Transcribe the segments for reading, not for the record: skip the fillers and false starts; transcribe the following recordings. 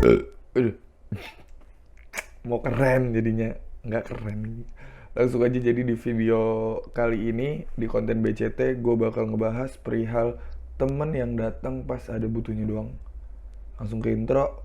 Aduh, mau keren jadinya nggak keren. Langsung aja, jadi di video kali ini di konten BCT gue bakal ngebahas perihal temen yang datang pas ada butuhnya doang. Langsung ke intro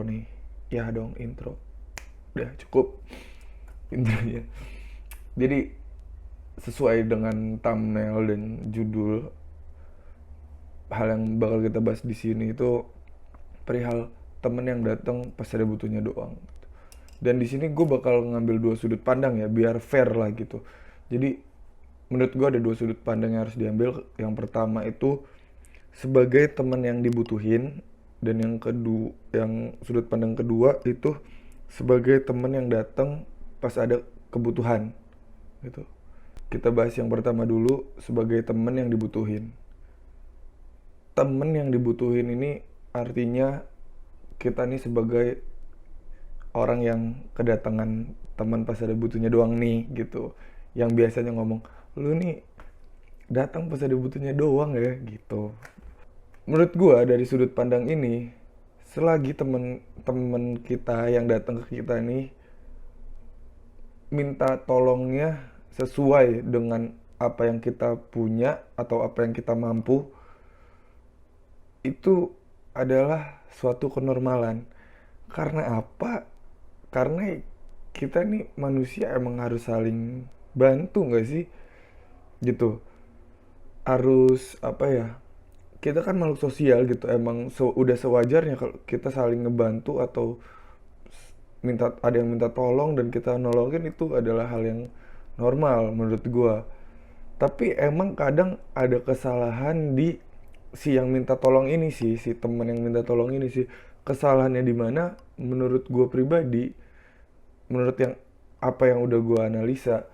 nih. Ya dong, intro. Udah cukup intronya. Jadi sesuai dengan thumbnail dan judul, hal yang bakal kita bahas di sini itu perihal temen yang datang pas ada butuhnya doang. Dan di sini gue bakal ngambil dua sudut pandang ya, biar fair lah gitu. Jadi menurut gue ada dua sudut pandang yang harus diambil. Yang pertama itu sebagai teman yang dibutuhin, dan yang kedua, yang sudut pandang kedua itu sebagai teman yang datang pas ada kebutuhan gitu. Kita bahas yang pertama dulu, sebagai teman yang dibutuhin. Temen yang dibutuhin ini artinya kita nih sebagai orang yang kedatangan teman pas ada butuhnya doang nih gitu, yang biasanya ngomong, lu nih datang pas ada butuhnya doang ya gitu. Menurut gua dari sudut pandang ini, selagi temen-temen kita yang datang ke kita nih minta tolongnya sesuai dengan apa yang kita punya atau apa yang kita mampu, itu adalah suatu kenormalan. Karena apa? Karena kita nih manusia emang harus saling bantu nggak sih? Gitu. Harus apa ya? Kita kan makhluk sosial gitu. Emang udah sewajarnya kalau kita saling ngebantu, atau ada yang minta tolong dan kita nolongin, itu adalah hal yang normal menurut gua. Tapi emang kadang ada kesalahan di si yang minta tolong ini sih, si temen yang minta tolong ini sih. Kesalahannya di mana? Menurut gue pribadi, menurut yang apa yang udah gue analisa,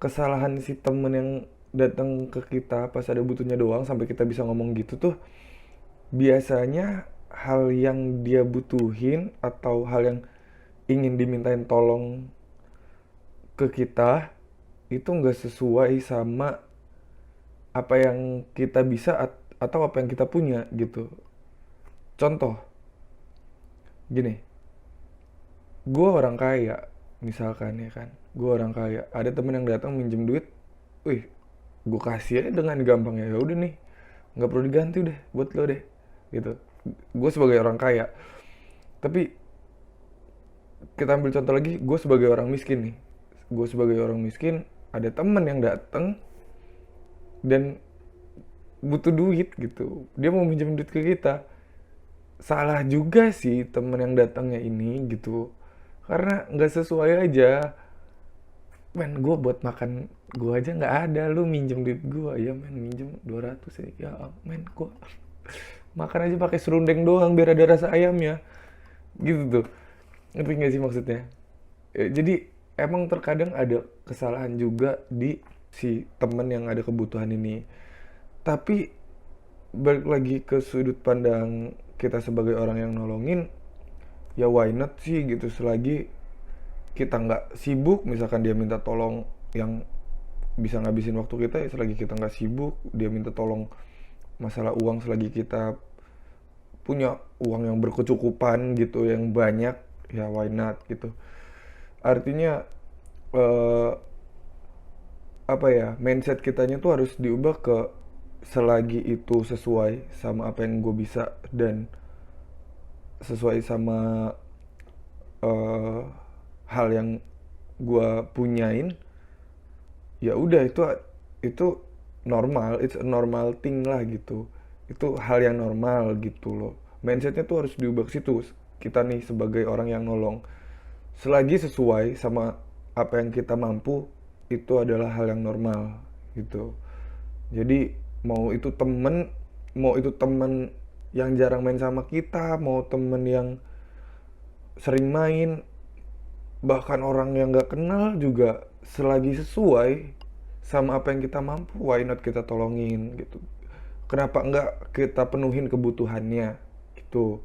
kesalahan si temen yang datang ke kita pas ada butuhnya doang sampai kita bisa ngomong gitu tuh, biasanya hal yang dia butuhin atau hal yang ingin dimintain tolong ke kita itu nggak sesuai sama apa yang kita bisa atau apa yang kita punya gitu. Contoh, gini, gue orang kaya misalkan ya kan, gue orang kaya, ada temen yang datang minjem duit, wih, gue kasih aja dengan gampang, ya udah nih, nggak perlu diganti deh buat lo deh gitu. Gue sebagai orang kaya. Tapi kita ambil contoh lagi, gue sebagai orang miskin nih. Gue sebagai orang miskin, ada temen yang datang dan butuh duit gitu, dia mau minjem duit ke kita. Salah juga sih temen yang datangnya ini gitu, karena nggak sesuai aja. Men, gue buat makan gue aja nggak ada, lu minjem duit gue ya men, minjem 200 ya, ya men, gue makan aja pakai serundeng doang biar ada rasa ayamnya gitu tuh. Ngerti nggak sih maksudnya? Jadi emang terkadang ada kesalahan juga di si temen yang ada kebutuhan ini. Tapi balik lagi ke sudut pandang kita sebagai orang yang nolongin, ya why not sih gitu. Selagi kita nggak sibuk, misalkan dia minta tolong yang bisa ngabisin waktu kita, ya selagi kita nggak sibuk, dia minta tolong masalah uang, selagi kita punya uang yang berkecukupan gitu, yang banyak, ya why not gitu. Artinya eh, apa ya, mindset kitanya tuh harus diubah ke selagi itu sesuai sama apa yang gue bisa dan sesuai sama eh, hal yang gue punyain, ya udah, itu normal, it's a normal thing lah gitu. Itu hal yang normal gitu loh. Mindsetnya tuh harus diubah ke situ. Kita nih sebagai orang yang nolong, selagi sesuai sama apa yang kita mampu, itu adalah hal yang normal gitu. Jadi mau itu temen yang jarang main sama kita, mau temen yang sering main, bahkan orang yang nggak kenal juga, selagi sesuai sama apa yang kita mampu, why not kita tolongin gitu. Kenapa nggak kita penuhin kebutuhannya gitu.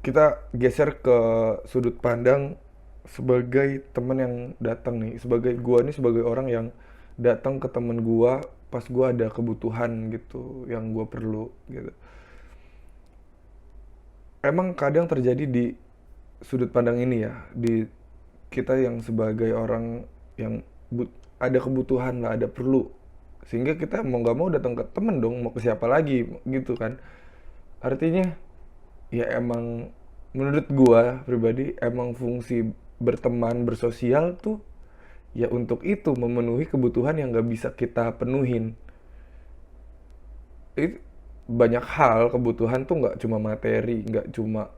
Kita geser ke sudut pandang sebagai temen yang datang nih, sebagai gua nih, sebagai orang yang datang ke temen gua pas gua ada kebutuhan gitu, yang gua perlu gitu. emang kadang terjadi di sudut pandang ini ya, di kita yang sebagai orang yang ada kebutuhan lah, ada perlu, sehingga kita mau nggak mau datang ke temen dong, mau ke siapa lagi gitu kan. Artinya ya emang menurut gua pribadi emang fungsi berteman bersosial tuh ya untuk itu memenuhi kebutuhan yang nggak bisa kita penuhin. Itu banyak hal, kebutuhan tuh nggak cuma materi, nggak cuma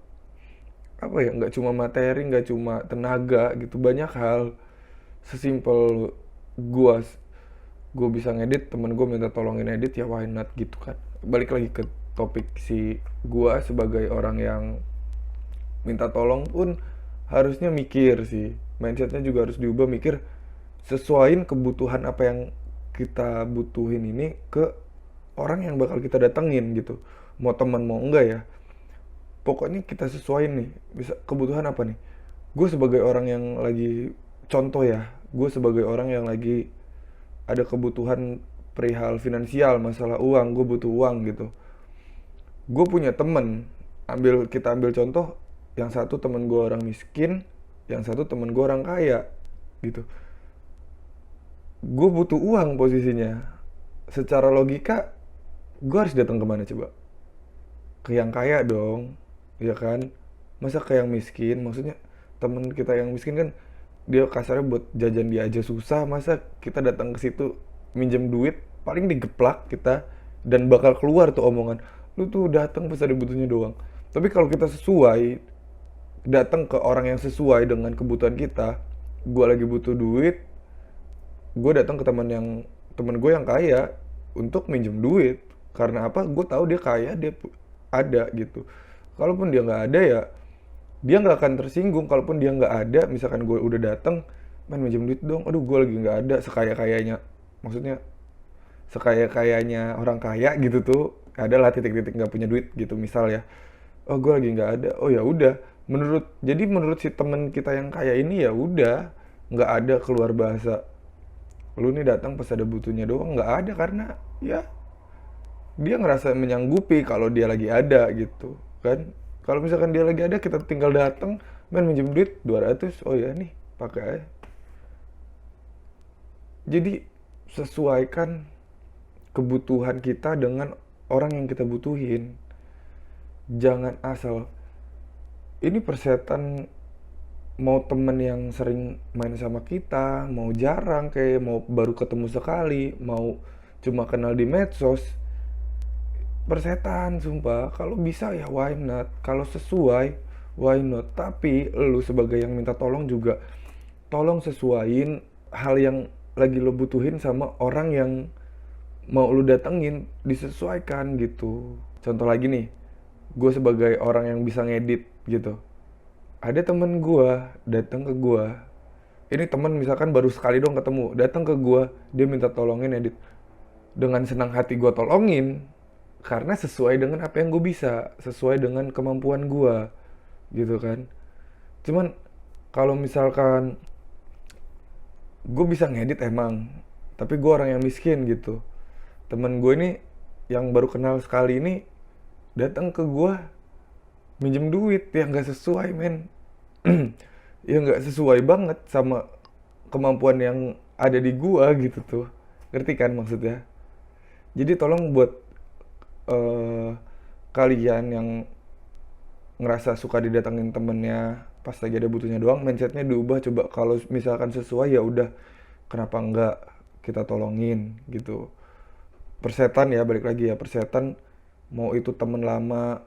apa ya, nggak cuma materi, nggak cuma tenaga gitu, banyak hal. Sesimpel gua gue bisa ngedit, temen gue minta tolongin edit, ya why not gitu kan. Balik lagi ke topik, si gua sebagai orang yang minta tolong pun harusnya mikir sih, mindsetnya juga harus diubah, mikir sesuaiin kebutuhan apa yang kita butuhin ini ke orang yang bakal kita datengin gitu, mau teman mau enggak ya. Pokoknya kita sesuaiin nih, bisa kebutuhan apa nih. Gue sebagai orang yang lagi, contoh ya, gue sebagai orang yang lagi ada kebutuhan perihal finansial, masalah uang, gue butuh uang gitu. Gue punya temen, kita ambil contoh, yang satu temen gue orang miskin, yang satu temen gue orang kaya gitu. Gue butuh uang posisinya, secara logika gue harus datang kemana coba? Ke yang kaya dong, ya kan? Masa ke yang miskin? Maksudnya temen kita yang miskin kan dia kasarnya buat jajan dia aja susah, masa kita datang ke situ minjem duit, paling digeplak kita, dan bakal keluar tuh omongan, lu tuh datang pas ada butuhnya doang. Tapi kalau kita sesuai, datang ke orang yang sesuai dengan kebutuhan kita, gue lagi butuh duit, gue datang ke teman gue yang kaya untuk minjem duit. Karena apa? Gue tahu dia kaya, dia ada gitu. Kalaupun dia nggak ada ya dia nggak akan tersinggung. Kalaupun dia nggak ada, misalkan gue udah datang, main minjem duit dong, aduh gue lagi nggak ada, sekaya kayanya, maksudnya sekaya kayanya orang kaya gitu tuh, adalah titik-titik nggak punya duit gitu misal ya. Oh gue lagi nggak ada, oh ya udah. Jadi menurut si temen kita yang kaya ini ya udah, nggak ada keluar bahasa lu nih datang pas ada butuhnya doang, nggak ada. Karena ya dia ngerasa menyanggupi kalau dia lagi ada gitu kan. Kalau misalkan dia lagi ada, kita tinggal datang, main minjem duit 200, oh ya nih pakai aja. Jadi sesuaikan kebutuhan kita dengan orang yang kita butuhin, jangan asal. Ini persetan, mau temen yang sering main sama kita, mau jarang, kayak mau baru ketemu sekali, mau cuma kenal di medsos, persetan sumpah. Kalau bisa ya why not, kalau sesuai why not. Tapi lu sebagai yang minta tolong juga tolong sesuaiin hal yang lagi lo butuhin sama orang yang mau lu datengin, disesuaikan gitu. Contoh lagi nih, gue sebagai orang yang bisa ngedit gitu, ada temen gue datang ke gue, ini temen misalkan baru sekali dong ketemu, datang ke gue, dia minta tolongin edit. Dengan senang hati gue tolongin, karena sesuai dengan apa yang gue bisa, sesuai dengan kemampuan gue gitu kan. Cuman kalau misalkan gue bisa ngedit emang, tapi gue orang yang miskin gitu, temen gue ini yang baru kenal sekali ini datang ke gue minjem duit, ya nggak sesuai men. Ya nggak sesuai banget sama kemampuan yang ada di gua gitu tuh, ngerti kan maksudnya. Jadi tolong buat eh, kalian yang ngerasa suka didatengin temennya pas lagi ada butuhnya doang, mindsetnya diubah coba. Kalau misalkan sesuai ya udah, kenapa enggak kita tolongin gitu. Persetan ya, balik lagi ya, persetan, mau itu temen lama,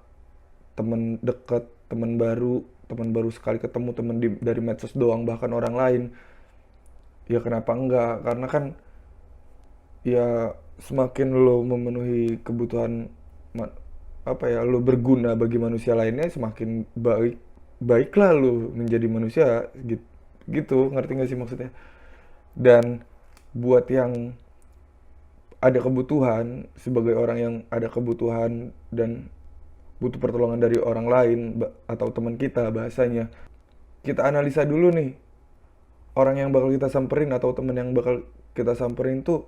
temen deket, temen baru sekali ketemu, dari medsos doang, bahkan orang lain, ya kenapa enggak. Karena kan ya semakin lo memenuhi kebutuhan, apa ya, lo berguna bagi manusia lainnya, semakin baiklah lo menjadi manusia gitu, gitu. Ngerti gak sih maksudnya? Dan buat yang ada kebutuhan, sebagai orang yang ada kebutuhan dan butuh pertolongan dari orang lain atau teman kita, bahasanya kita analisa dulu nih, orang yang bakal kita samperin atau teman yang bakal kita samperin tuh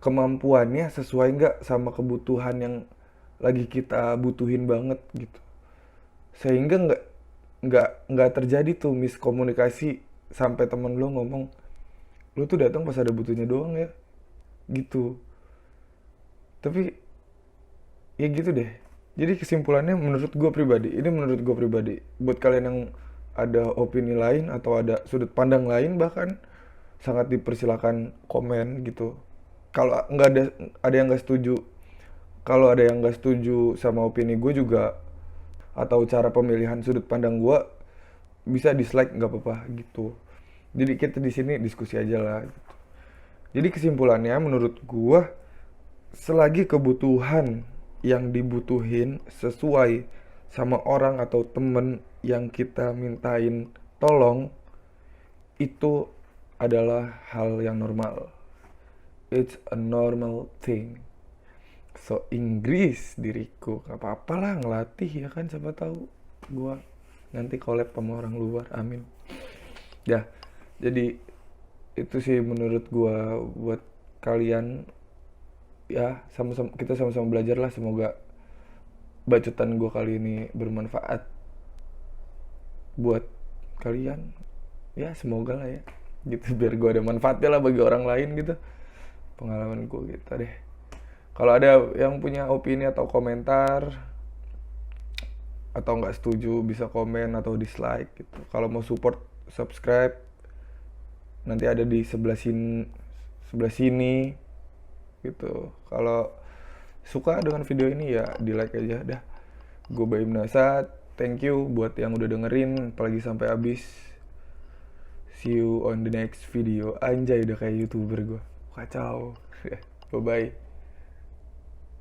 kemampuannya sesuai nggak sama kebutuhan yang lagi kita butuhin banget gitu. sehingga nggak terjadi tuh miskomunikasi sampai temen lo ngomong lo tuh datang pas ada butuhnya doang ya gitu. Tapi ya gitu deh. Jadi kesimpulannya menurut gue pribadi, ini menurut gue pribadi, buat kalian yang ada opini lain atau ada sudut pandang lain bahkan, sangat dipersilakan komen gitu. Kalau nggak ada yang nggak setuju, kalau ada yang nggak setuju sama opini gue juga atau cara pemilihan sudut pandang gue, bisa dislike nggak apa-apa gitu. Jadi kita di sini diskusi aja lah gitu. Jadi kesimpulannya menurut gue, selagi kebutuhan yang dibutuhin sesuai sama orang atau temen yang kita mintain tolong, itu adalah hal yang normal. It's a normal thing. So Inggris diriku, nggak apa-apa lah ngelatih ya kan, siapa tahu gua nanti collab sama orang luar, amin. Ya, jadi itu sih menurut gua buat kalian. Ya sama-sama kita sama-sama belajar lah, semoga bacotan gue kali ini bermanfaat buat kalian, ya semoga lah ya gitu, biar gue ada manfaatnya lah bagi orang lain gitu, pengalaman gue gitu deh. Kalau ada yang punya opini atau komentar atau nggak setuju bisa komen atau dislike gitu. Kalau mau support subscribe, nanti ada di sebelah sini gitu. Kalau suka dengan video ini ya di like aja dah. Gue Baim Nasat, thank you buat yang udah dengerin apalagi sampai habis. See you on the next video. Anjay udah kayak YouTuber gue, kacau. Bye bye.